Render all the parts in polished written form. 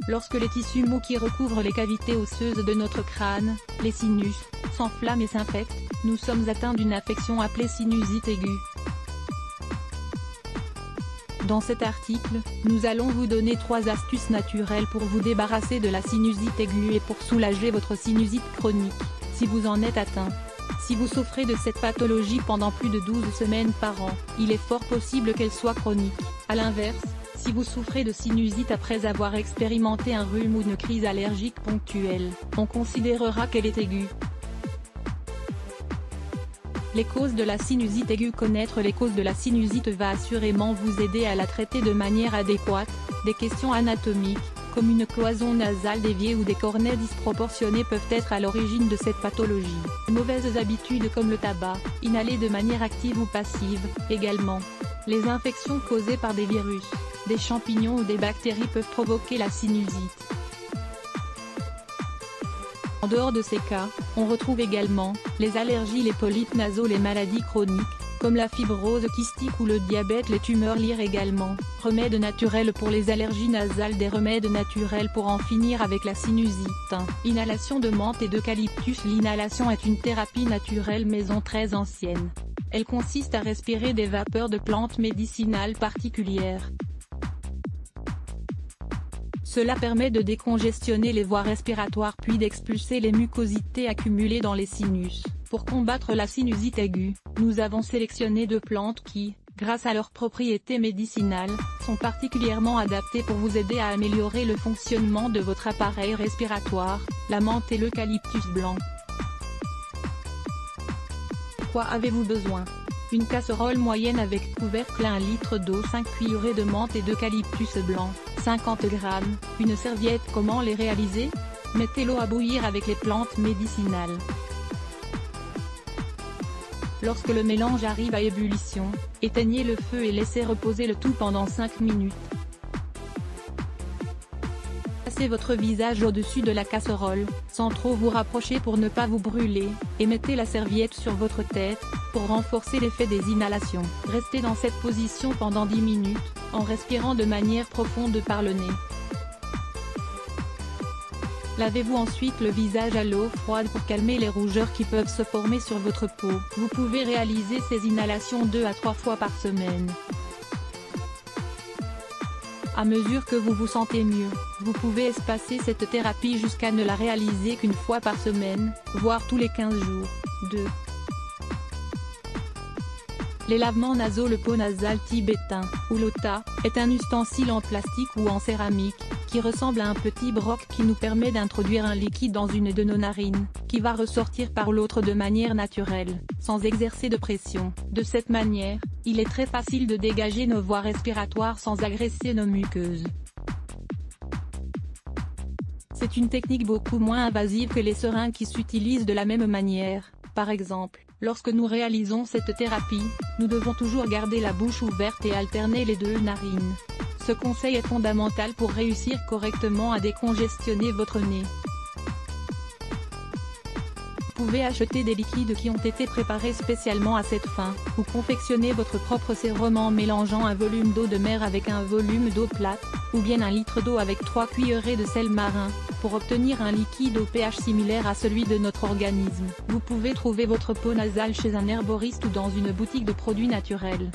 Lorsque les tissus mous qui recouvrent les cavités osseuses de notre crâne, les sinus, s'enflamment et s'infectent, nous sommes atteints d'une affection appelée sinusite aiguë. Dans cet article, nous allons vous donner 3 astuces naturelles pour vous débarrasser de la sinusite aiguë et pour soulager votre sinusite chronique, si vous en êtes atteint. Si vous souffrez de cette pathologie pendant plus de 12 semaines par an, il est fort possible qu'elle soit chronique. A l'inverse, si vous souffrez de sinusite après avoir expérimenté un rhume ou une crise allergique ponctuelle, on considérera qu'elle est aiguë. Les causes de la sinusite aiguë. Connaître les causes de la sinusite va assurément vous aider à la traiter de manière adéquate. Des questions anatomiques, comme une cloison nasale déviée ou des cornets disproportionnés peuvent être à l'origine de cette pathologie. De mauvaises habitudes comme le tabac, inhalé de manière active ou passive, également. Les infections causées par des virus, des champignons ou des bactéries peuvent provoquer la sinusite. En dehors de ces cas, on retrouve également les allergies, les polypes nasaux, les maladies chroniques, comme la fibrose kystique ou le diabète, les tumeurs lyres également. Remèdes naturels pour les allergies nasales. Des remèdes naturels pour en finir avec la sinusite. Inhalation de menthe et d'eucalyptus. L'inhalation est une thérapie naturelle maison très ancienne. Elle consiste à respirer des vapeurs de plantes médicinales particulières. Cela permet de décongestionner les voies respiratoires puis d'expulser les mucosités accumulées dans les sinus. Pour combattre la sinusite aiguë, nous avons sélectionné 2 plantes qui, grâce à leurs propriétés médicinales, sont particulièrement adaptées pour vous aider à améliorer le fonctionnement de votre appareil respiratoire, la menthe et l'eucalyptus blanc. De quoi avez-vous besoin? Une casserole moyenne avec couvercle, 1 litre d'eau, 5 cuillerées de menthe et d'eucalyptus blanc, 50 g, une serviette. Comment les réaliser? Mettez l'eau à bouillir avec les plantes médicinales. Lorsque le mélange arrive à ébullition, éteignez le feu et laissez reposer le tout pendant 5 minutes. Passez votre visage au-dessus de la casserole, sans trop vous rapprocher pour ne pas vous brûler, et mettez la serviette sur votre tête, pour renforcer l'effet des inhalations. Restez dans cette position pendant 10 minutes, en respirant de manière profonde par le nez. Lavez-vous ensuite le visage à l'eau froide pour calmer les rougeurs qui peuvent se former sur votre peau. Vous pouvez réaliser ces inhalations 2 à 3 fois par semaine. À mesure que vous vous sentez mieux, vous pouvez espacer cette thérapie jusqu'à ne la réaliser qu'une fois par semaine, voire tous les 15 jours. 2. Les lavements nasaux. Le pot nasal tibétain, ou lota, est un ustensile en plastique ou en céramique, qui ressemble à un petit broc qui nous permet d'introduire un liquide dans une de nos narines, qui va ressortir par l'autre de manière naturelle, sans exercer de pression. De cette manière, il est très facile de dégager nos voies respiratoires sans agresser nos muqueuses. C'est une technique beaucoup moins invasive que les seringues qui s'utilisent de la même manière. Par exemple, lorsque nous réalisons cette thérapie, nous devons toujours garder la bouche ouverte et alterner les 2 narines. Ce conseil est fondamental pour réussir correctement à décongestionner votre nez. Vous pouvez acheter des liquides qui ont été préparés spécialement à cette fin, ou confectionner votre propre sérum en mélangeant un volume d'eau de mer avec un volume d'eau plate, ou bien 1 litre d'eau avec 3 cuillerées de sel marin, pour obtenir un liquide au pH similaire à celui de notre organisme. Vous pouvez trouver votre pot nasal chez un herboriste ou dans une boutique de produits naturels.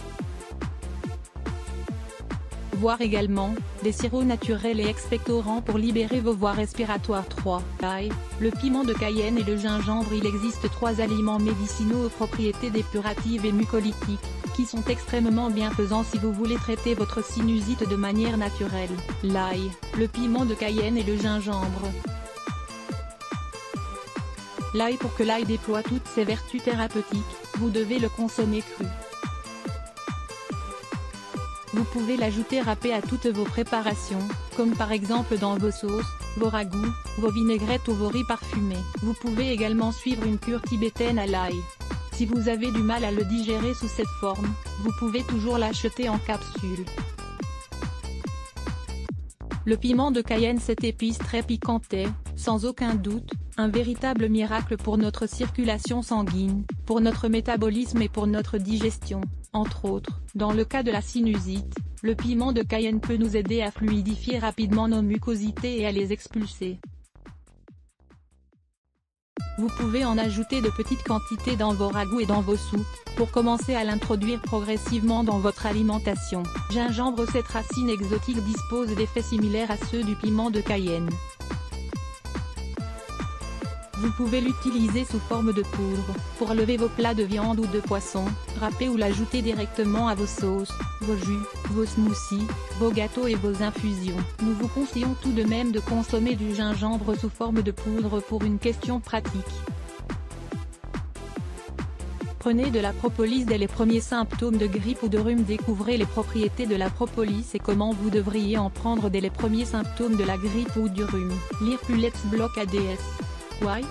Voir également, des sirops naturels et expectorants pour libérer vos voies respiratoires. 3. L'ail, le piment de Cayenne et le gingembre. Il existe 3 aliments médicinaux aux propriétés dépuratives et mucolytiques, qui sont extrêmement bienfaisants si vous voulez traiter votre sinusite de manière naturelle. L'ail, le piment de Cayenne et le gingembre. L'ail. Pour que l'ail déploie toutes ses vertus thérapeutiques, vous devez le consommer cru. Vous pouvez l'ajouter râpé à toutes vos préparations, comme par exemple dans vos sauces, vos ragoûts, vos vinaigrettes ou vos riz parfumés. Vous pouvez également suivre une cure tibétaine à l'ail. Si vous avez du mal à le digérer sous cette forme, vous pouvez toujours l'acheter en capsule. Le piment de Cayenne. Cette épice très piquante est, sans aucun doute, un véritable miracle pour notre circulation sanguine, pour notre métabolisme et pour notre digestion. Entre autres, dans le cas de la sinusite, Le piment de Cayenne peut nous aider à fluidifier rapidement nos mucosités et à les expulser. Vous pouvez en ajouter de petites quantités dans vos ragoûts et dans vos soupes, pour commencer à l'introduire progressivement dans votre alimentation. Gingembre. Cette racine exotique dispose d'effets similaires à ceux du piment de Cayenne. Vous pouvez l'utiliser sous forme de poudre, pour lever vos plats de viande ou de poisson, râper ou l'ajouter directement à vos sauces, vos jus, vos smoothies, vos gâteaux et vos infusions. Nous vous conseillons tout de même de consommer du gingembre sous forme de poudre pour une question pratique. Prenez de la propolis dès les premiers symptômes de grippe ou de rhume. Découvrez les propriétés de la propolis et comment vous devriez en prendre dès les premiers symptômes de la grippe ou du rhume. Lire plus Let's Block ADS. Why?